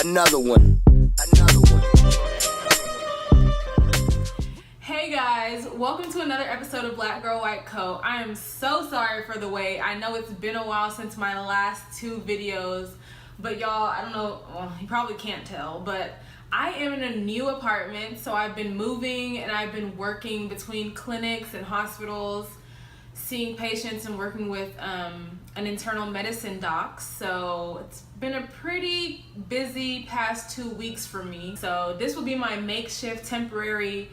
Another one. Hey guys, welcome to another episode of Black Girl White Coat. I am so sorry for the wait. I know it's been a while since my last two videos, but y'all, I don't know, well, you probably can't tell, but I am in a new apartment, so I've been moving and I've been working between clinics and hospitals, seeing patients and working with an internal medicine doc. So it's been a pretty busy past 2 weeks for me. So this will be my makeshift temporary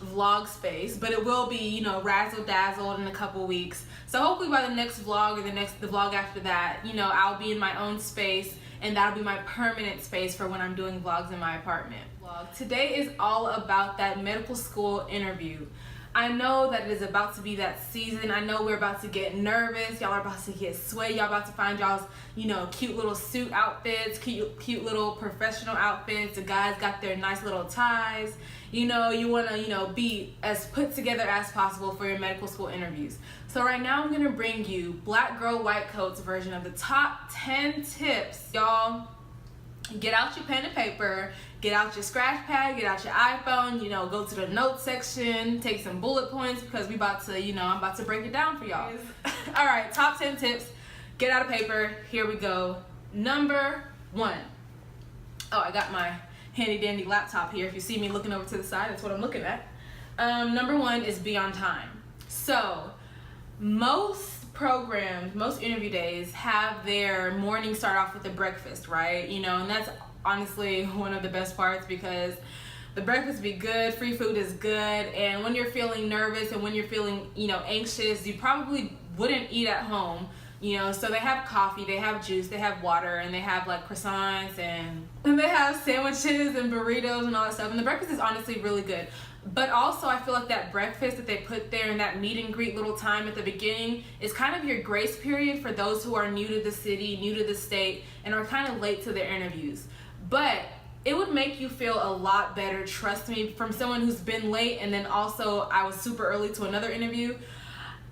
vlog space, but it will be, you know, razzle dazzled in a couple weeks. So hopefully by the next vlog or the vlog after that, you know, I'll be in my own space and that'll be my permanent space for when I'm doing vlogs in my apartment. Today is all about that medical school interview. I know that it is about to be that season. I know we're about to get nervous. Y'all are about to get sweaty. Y'all about to find y'all's, you know, cute little suit outfits, cute little professional outfits. The guys got their nice little ties. You know, you want to, you know, be as put together as possible for your medical school interviews. So right now I'm going to bring you Black Girl White Coat's version of the top 10 tips. Y'all, get out your pen and paper, get out your scratch pad, get out your iPhone, you know, go to the notes section, take some bullet points because we about to, you know, I'm about to break it down for y'all. All right, top 10 tips. Get out of paper. Here we go. Number 1. Oh, I got my handy dandy laptop here. If you see me looking over to the side, that's what I'm looking at. Number 1 is be on time. So most programs, most interview days have their morning start off with a breakfast, right? You know, and that's honestly one of the best parts because the breakfast be good, free food is good, and when you're feeling nervous and when you're feeling, you know, anxious, you probably wouldn't eat at home, you know. So they have coffee, they have juice, they have water, and they have like croissants and they have sandwiches and burritos and all that stuff, and the breakfast is honestly really good. But also I feel like that breakfast that they put there and that meet and greet little time at the beginning is kind of your grace period for those who are new to the city, new to the state, and are kind of late to their interviews. But it would make you feel a lot better, trust me, from someone who's been late and then also I was super early to another interview.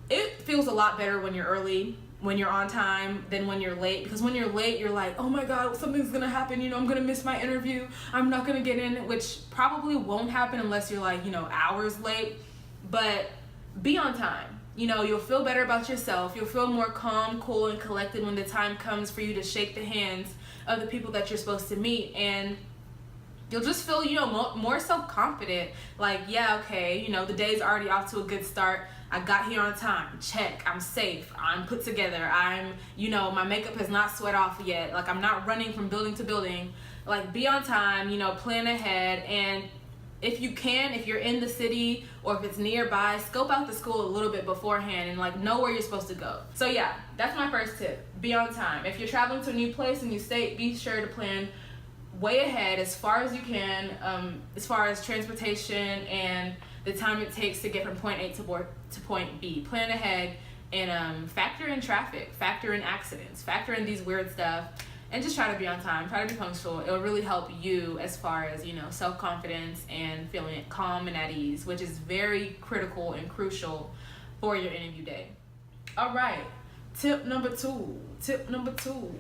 It feels a lot better when you're early, when you're on time, than when you're late, because when you're late you're like, oh my god, something's gonna happen, you know, I'm gonna miss my interview, I'm not gonna get in, which probably won't happen unless you're like, you know, hours late. But be on time. You know, you'll feel better about yourself, you'll feel more calm, cool, and collected when the time comes for you to shake the hands of the people that you're supposed to meet, and you'll just feel, you know, more self-confident, like, yeah, okay, you know, the day's already off to a good start, I got here on time, check, I'm safe, I'm put together, I'm, you know, my makeup has not sweat off yet, like I'm not running from building to building. Like, be on time, you know, plan ahead, and if you can, if you're in the city or if it's nearby, scope out the school a little bit beforehand and like know where you're supposed to go. So yeah, that's my first tip, be on time. If you're traveling to a new place and you stay, be sure to plan way ahead as far as you can, as far as transportation and the time it takes to get from point A to point B. Plan ahead and factor in traffic, factor in accidents, factor in these weird stuff, and just try to be on time, try to be punctual. It'll really help you as far as, you know, self-confidence and feeling calm and at ease, which is very critical and crucial for your interview day. All right, tip number 2, tip number 2.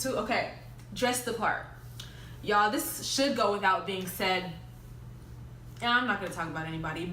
Okay, dress the part. Y'all, this should go without being said, and I'm not gonna talk about anybody,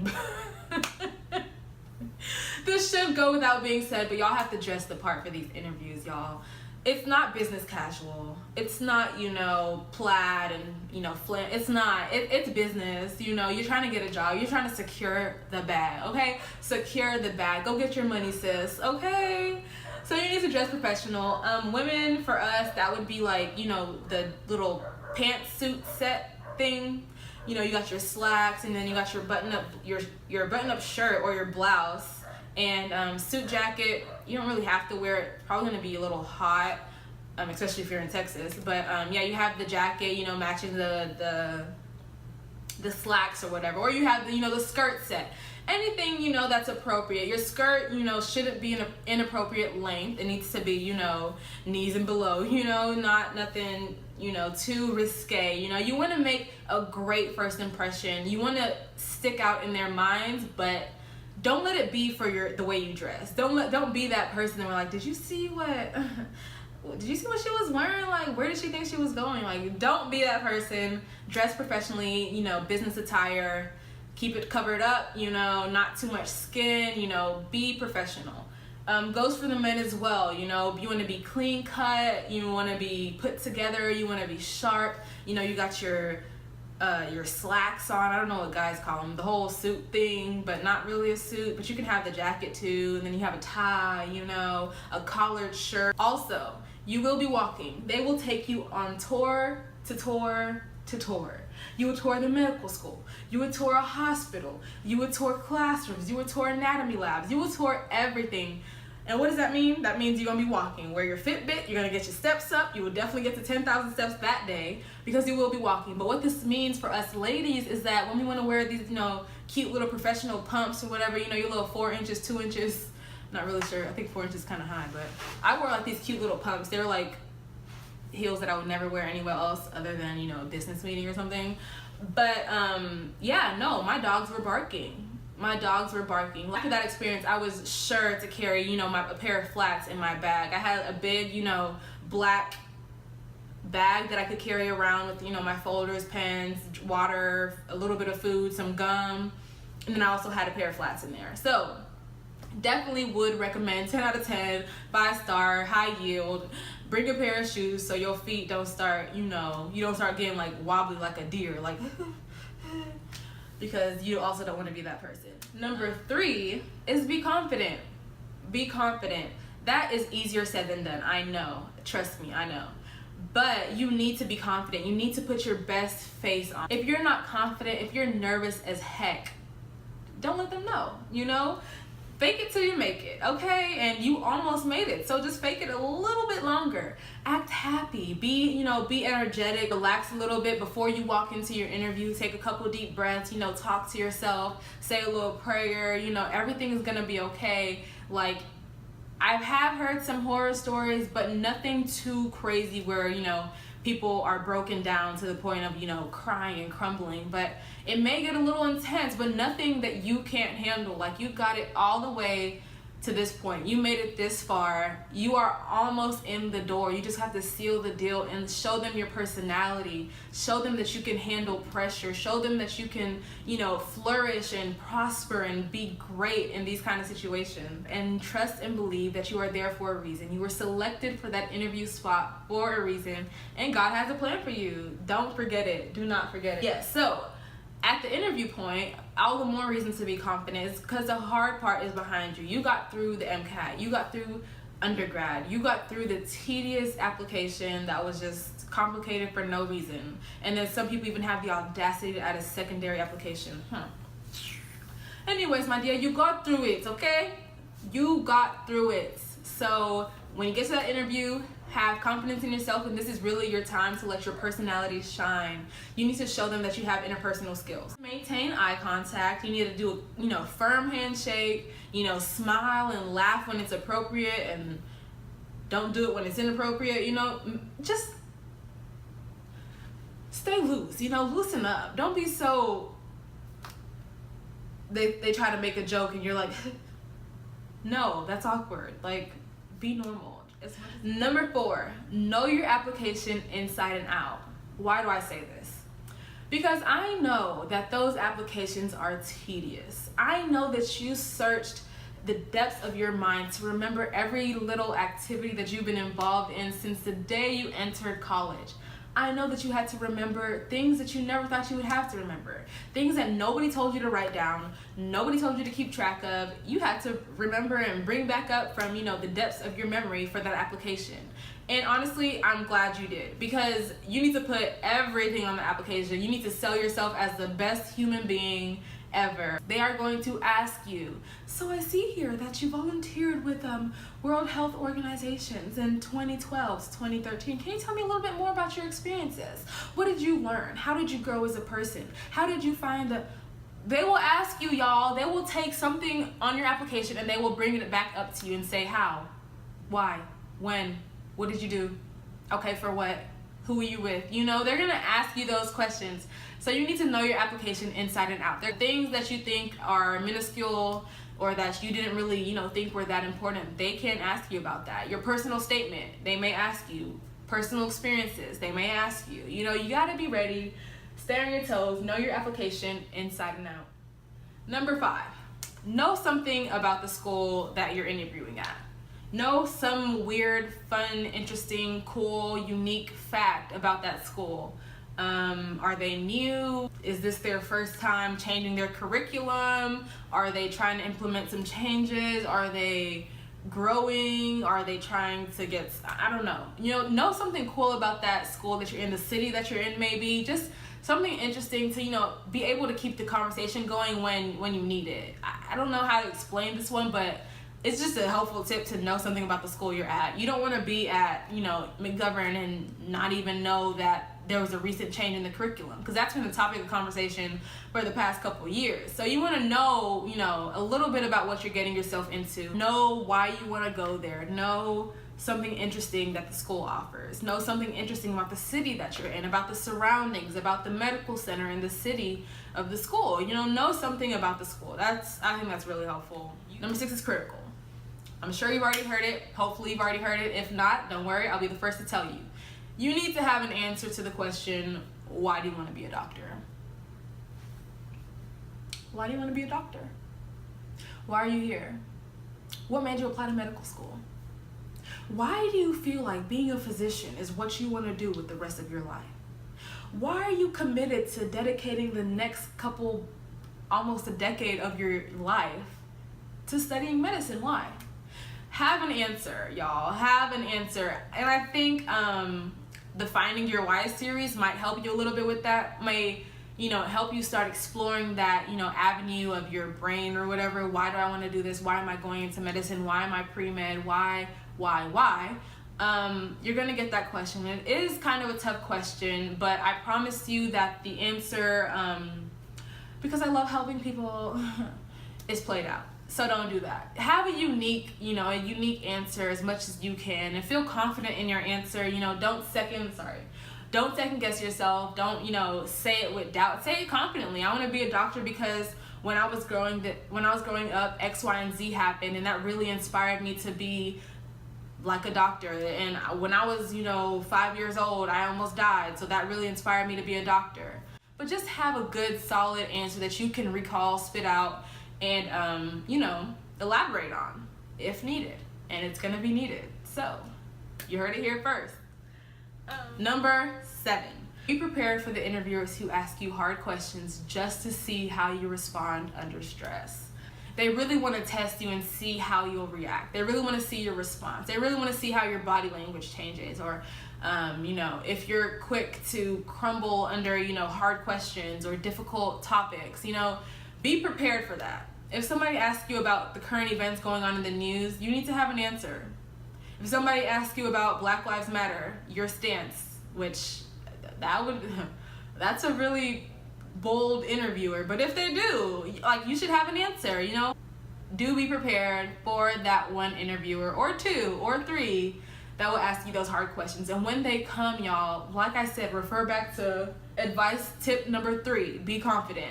this should go without being said, but y'all have to dress the part for these interviews, y'all. It's not business casual. It's not, you know, plaid and, you know, flannel. It's not. It's business. You know, you're trying to get a job. You're trying to secure the bag, okay? Secure the bag. Go get your money, sis, okay? So you need to dress professional. Women, for us, that would be like, you know, the little pantsuit set thing. You know, you got your slacks, and then you got your button-up shirt or your blouse. And suit jacket, you don't really have to wear it. Probably gonna be a little hot, especially if you're in Texas. But yeah, you have the jacket, you know, matching the slacks or whatever. Or you have the, you know, the skirt set. Anything, you know, that's appropriate. Your skirt, you know, shouldn't be an inappropriate length. It needs to be, you know, knees and below. You know, nothing, you know, too risque. You know, you want to make a great first impression. You want to stick out in their minds, but don't let it be for the way you dress. Don't be that person that we're like, did you see did you see what she was wearing? Like, where did she think she was going? Like, don't be that person. Dress professionally, you know, business attire. Keep it covered up, you know, not too much skin, you know, be professional. Goes for the men as well, you know, you want to be clean cut, you want to be put together, you want to be sharp, you know, you got your slacks on. I don't know what guys call them, the whole suit thing, but not really a suit, but you can have the jacket too, and then you have a tie, you know, a collared shirt. Also, you will be walking. They will take you on tour to tour to tour. You would tour the medical school, you would tour a hospital, you would tour classrooms, you would tour anatomy labs, you would tour everything. And what does that mean? That means you're gonna be walking. Wear your Fitbit, you're gonna get your steps up, you will definitely get to 10,000 steps that day because you will be walking. But what this means for us ladies is that when we wanna wear these, you know, cute little professional pumps or whatever, you know, your little 4 inches, 2 inches, not really sure, I think 4 inches is kinda high, but I wore like these cute little pumps. They're like heels that I would never wear anywhere else other than, you know, a business meeting or something. But yeah, no, my dogs were barking. My dogs were barking. After that experience, I was sure to carry, you know, a pair of flats in my bag. I had a big, you know, black bag that I could carry around with, you know, my folders, pens, water, a little bit of food, some gum, and then I also had a pair of flats in there. So definitely would recommend 10 out of 10, 5-star, high yield. Bring a pair of shoes so your feet don't start, you know, you don't start getting like wobbly like a deer, like because you also don't want to be that person. Number 3 is be confident. Be confident. That is easier said than done. I know. Trust me, I know. But you need to be confident. You need to put your best face on. If you're not confident, if you're nervous as heck, don't let them know, you know? Fake it till you make it, okay? And you almost made it, so just fake it a little bit longer. Act happy, be energetic, relax a little bit before you walk into your interview. Take a couple deep breaths, you know, talk to yourself, say a little prayer, you know, everything is gonna be okay. Like, I have heard some horror stories, but nothing too crazy where, you know, people are broken down to the point of, you know, crying and crumbling. But it may get a little intense, but nothing that you can't handle. Like, you got it all the way to this point. You made it this far. You are almost in the door. You just have to seal the deal and show them your personality. Show them that you can handle pressure. Show them that you can, you know, flourish and prosper and be great in these kind of situations. And trust and believe that you are there for a reason. You were selected for that interview spot for a reason, and God has a plan for you. Don't forget it. Do not forget it. Yes, so at the interview point, all the more reason to be confident is because the hard part is behind you. You got through the MCAT, you got through undergrad, you got through the tedious application that was just complicated for no reason. And then some people even have the audacity to add a secondary application. Anyways, my dear, you got through it, okay? You got through it. So when you get to that interview, have confidence in yourself, and this is really your time to let your personality shine. You need to show them that you have interpersonal skills. Maintain eye contact. You need to do a, you know, firm handshake, you know, smile and laugh when it's appropriate, and don't do it when it's inappropriate, you know. Just stay loose, you know, loosen up. Don't be so, they try to make a joke and you're like, no, that's awkward. Like, be normal. Number 4, know your application inside and out. Why do I say this? Because I know that those applications are tedious. I know that you searched the depths of your mind to remember every little activity that you've been involved in since the day you entered college. I know that you had to remember things that you never thought you would have to remember. Things that nobody told you to write down, nobody told you to keep track of. You had to remember and bring back up from, you know, the depths of your memory for that application. And honestly, I'm glad you did, because you need to put everything on the application. You need to sell yourself as the best human being ever. They are going to ask you, so I see here that you volunteered with World Health Organizations in 2012 to 2013. Can you tell me a little bit more about your experiences? What did you learn? How did you grow as a person? How did you find the... They will ask you, y'all. They will take something on your application and they will bring it back up to you and say how, why, when, what did you do? Okay, for what? Who are you with? You know, they're gonna ask you those questions. So you need to know your application inside and out. There are things that you think are minuscule, or that you didn't really, think were that important, they can ask you about that. Your personal statement, they may ask you. Personal experiences, they may ask you. You gotta be ready, stay on your toes, know your application inside and out. Number 5, know something about the school that you're interviewing at. Know some weird, fun, interesting, cool, unique fact about that school. Are they new? Is this their first time changing their curriculum? Are they trying to implement some changes? Are they growing? Are they trying to get, I don't know. Know something cool about that school that you're in, the city that you're in, maybe. Just something interesting to, be able to keep the conversation going when you need it. I don't know how to explain this one, but it's just a helpful tip to know something about the school you're at. You don't want to be at, McGovern and not even know that there was a recent change in the curriculum, because that's been the topic of conversation for the past couple years. So you want to know, a little bit about what you're getting yourself into. Know why you want to go there. Know something interesting that the school offers. Know something interesting about the city that you're in, about the surroundings, about the medical center in the city of the school. Know something about the school. I think that's really helpful. Number 6 is critical. I'm sure you've already heard it. Hopefully you've already heard it. If not, don't worry, I'll be the first to tell you. You need to have an answer to the question, why do you want to be a doctor? Why do you want to be a doctor? Why are you here? What made you apply to medical school? Why do you feel like being a physician is what you want to do with the rest of your life? Why are you committed to dedicating the next couple, almost a decade of your life to studying medicine? Why? Have an answer, y'all. Have an answer. And I think the Finding Your Why series might help you a little bit with that. May help you start exploring that avenue of your brain or whatever. Why do I want to do this? Why am I going into medicine? Why am I pre-med? Why? You're gonna get that question. It is kind of a tough question, but I promise you that the answer, because I love helping people, is played out. So don't do that. Have a unique answer as much as you can, and feel confident in your answer. Don't second guess yourself. Don't, say it with doubt. Say it confidently. I want to be a doctor because when I was growing up, X, Y, and Z happened, and that really inspired me to be like a doctor. And when I was, 5 years old, I almost died. So that really inspired me to be a doctor. But just have a good, solid answer that you can recall, spit out, and elaborate on if needed. And it's gonna be needed. So you heard it here first. Number 7, be prepared for the interviewers who ask you hard questions just to see how you respond under stress. They really want to test you and see how you'll react. They really want to see your response. They really want to see how your body language changes, or if you're quick to crumble under hard questions or difficult topics. Be prepared for that. If somebody asks you about the current events going on in the news, you need to have an answer. If somebody asks you about Black Lives Matter, your stance, which that's a really bold interviewer, but if they do, you should have an answer. Do be prepared for that one interviewer or 2 or 3 that will ask you those hard questions. And when they come, y'all, like I said, refer back to advice tip number 3. Be confident.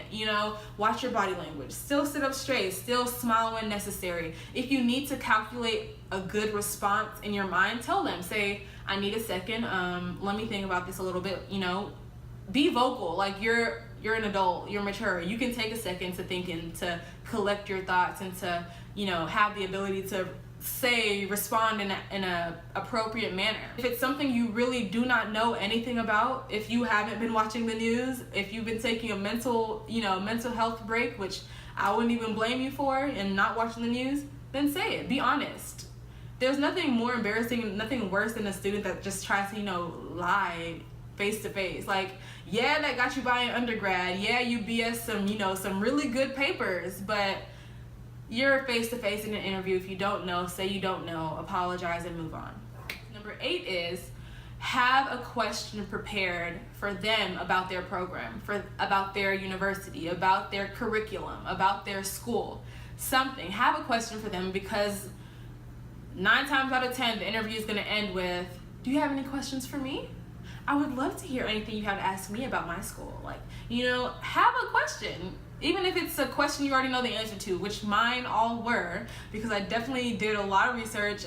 Watch your body language. Still sit up straight. Still smile when necessary. If you need to calculate a good response in your mind, tell them. Say, I need a second. Let me think about this a little bit. Be vocal. You're an adult. You're mature. You can take a second to think and to collect your thoughts and to have the ability to respond in a appropriate manner. If it's something you really do not know anything about, if you haven't been watching the news, if you've been taking a mental health break, which I wouldn't even blame you for, and not watching the news, then say it. Be honest. There's nothing more embarrassing, nothing worse than a student that just tries to, lie face to face. Yeah, that got you by an undergrad. Yeah, you BS some really good papers, but you're face to face in an interview. If you don't know, say you don't know, apologize, and move on. Number 8 is have a question prepared for them about their program, about their university, about their curriculum, about their school. Something. Have a question for them, because 9 times out of 10, the interview is going to end with, do you have any questions for me? I would love to hear anything you have to ask me about my school. Have a question. Even if it's a question you already know the answer to, which mine all were, because I definitely did a lot of research,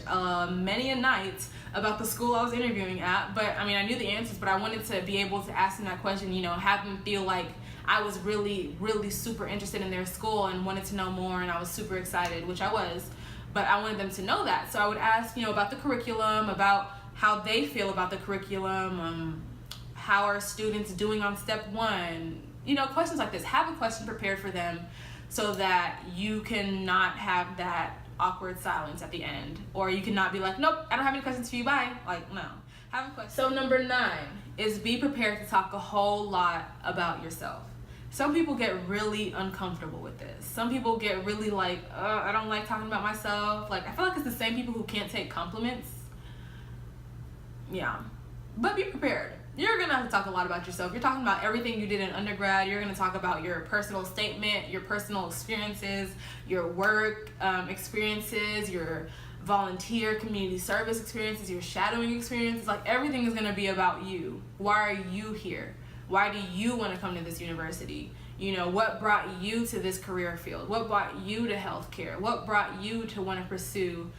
many a night, about the school I was interviewing at. But I mean, I knew the answers, but I wanted to be able to ask them that question, you know, have them feel like I was really, really super interested in their school and wanted to know more, and I was super excited, which I was, but I wanted them to know that. So I would ask, you know, about the curriculum, about how they feel about the curriculum, how are students doing on step 1, you know, questions like this. Have a question prepared for them so that you cannot have that awkward silence at the end, or you cannot be like, nope, I don't have any questions for you, bye. Like, no, have a question. So number 9 is be prepared to talk a whole lot about yourself. Some people get really uncomfortable with this. Some people get really like, I don't like talking about myself. Like, I feel like it's the same people who can't take compliments. Yeah, but be prepared. You're gonna have to talk a lot about yourself. You're talking about everything you did in undergrad. You're gonna talk about your personal statement, your personal experiences, your work experiences, your volunteer community service experiences, your shadowing experiences. Like, everything is gonna be about you. Why are you here? Why do you want to come to this university? You know, what brought you to this career field? What brought you to healthcare? What brought you to want to pursue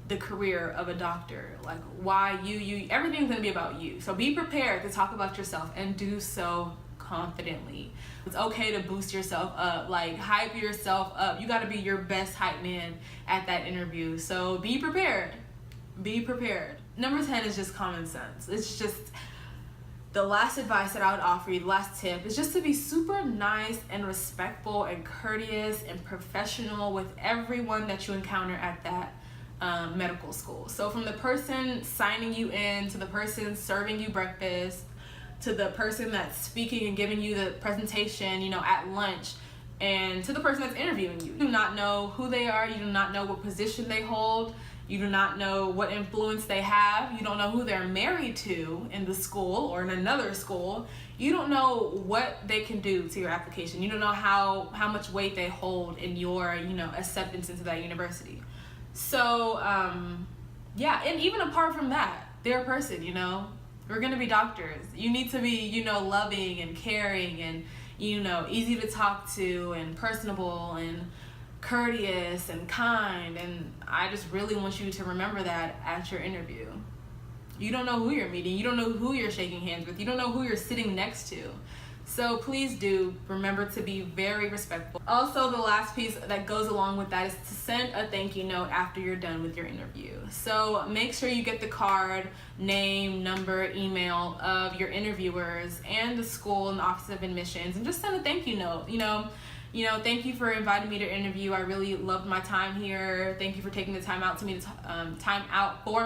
the career of a doctor? Like, why you, everything's going to be about you. So be prepared to talk about yourself, and do so confidently. It's okay to boost yourself up, like hype yourself up. You got to be your best hype man at that interview. So be prepared. Be prepared. Number 10 is just common sense. It's just the last advice that I would offer you, the last tip, is just to be super nice and respectful and courteous and professional with everyone that you encounter at that medical school. So from the person signing you in, to the person serving you breakfast, to the person that's speaking and giving you the presentation, you know, at lunch, and to the person that's interviewing you. You do not know who they are. You do not know what position they hold. You do not know what influence they have. You don't know who they're married to in the school or in another school. You don't know what they can do to your application. You don't know how much weight they hold in your, you know, acceptance into that university. So, yeah, and even apart from that, they're a person, you know. We're gonna be doctors. You need to be, you know, loving and caring and, you know, easy to talk to and personable and courteous and kind, and I just really want you to remember that at your interview. You don't know who you're meeting. You don't know who you're shaking hands with. You don't know who you're sitting next to. So please do remember to be very respectful. Also, the last piece that goes along with that is to send a thank you note after you're done with your interview. So make sure you get the card, name, number, email of your interviewers and the school and the Office of Admissions, and just send a thank you note. You know, thank you for inviting me to interview. I really loved my time here. Thank you for taking the time out for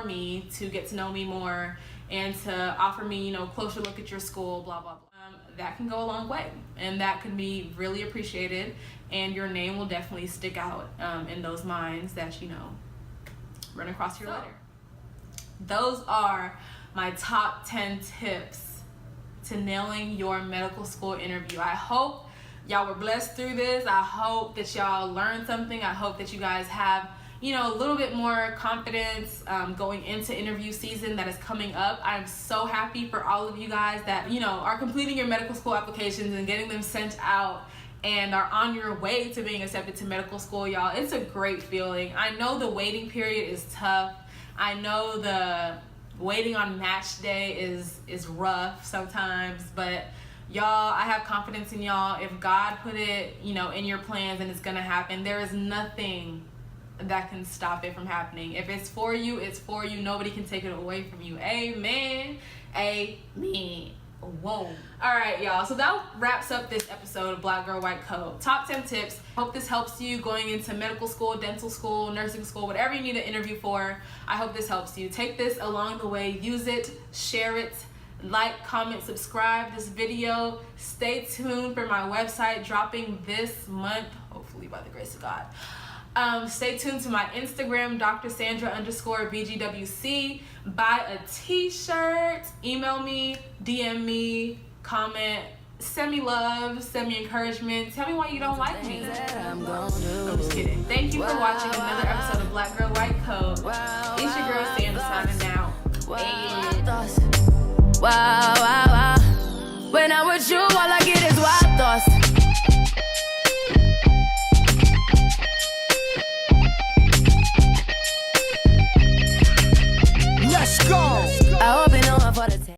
me to get to know me more and to offer me, you know, a closer look at your school, blah, blah, blah. That can go a long way, and that can be really appreciated, and your name will definitely stick out in those minds that, you know, run across your letter. Those are my top 10 tips to nailing your medical school interview. I hope y'all were blessed through this. I hope that y'all learned something. I hope that you guys have, you know, a little bit more confidence going into interview season that is coming up. I'm so happy for all of you guys that, you know, are completing your medical school applications and getting them sent out and are on your way to being accepted to medical school, y'all. It's a great feeling. I know the waiting period is tough. I know the waiting on match day is rough sometimes, but y'all, I have confidence in y'all. If God put it, you know, in your plans, and it's gonna happen, there is nothing that can stop it from happening. If it's for you, it's for you. Nobody can take it away from you. Amen. Amen. Whoa. All right, y'all. So that wraps up this episode of Black Girl White Coat. Top 10 tips. Hope this helps you going into medical school, dental school, nursing school, whatever you need an interview for. I hope this helps you. Take this along the way. Use it. Share it. Like, comment, subscribe this video. Stay tuned for my website dropping this month, hopefully by the grace of God. Stay tuned to my Instagram, Dr. Sandra _BGWC. Buy a t-shirt, email me, DM me, comment, send me love, send me encouragement, tell me why you don't like me. I'm just kidding. Thank you for watching another episode of Black Girl White Coat. It's your girl Sandra signing out. Wow. When I'm with you, all I get is wild thoughts. go.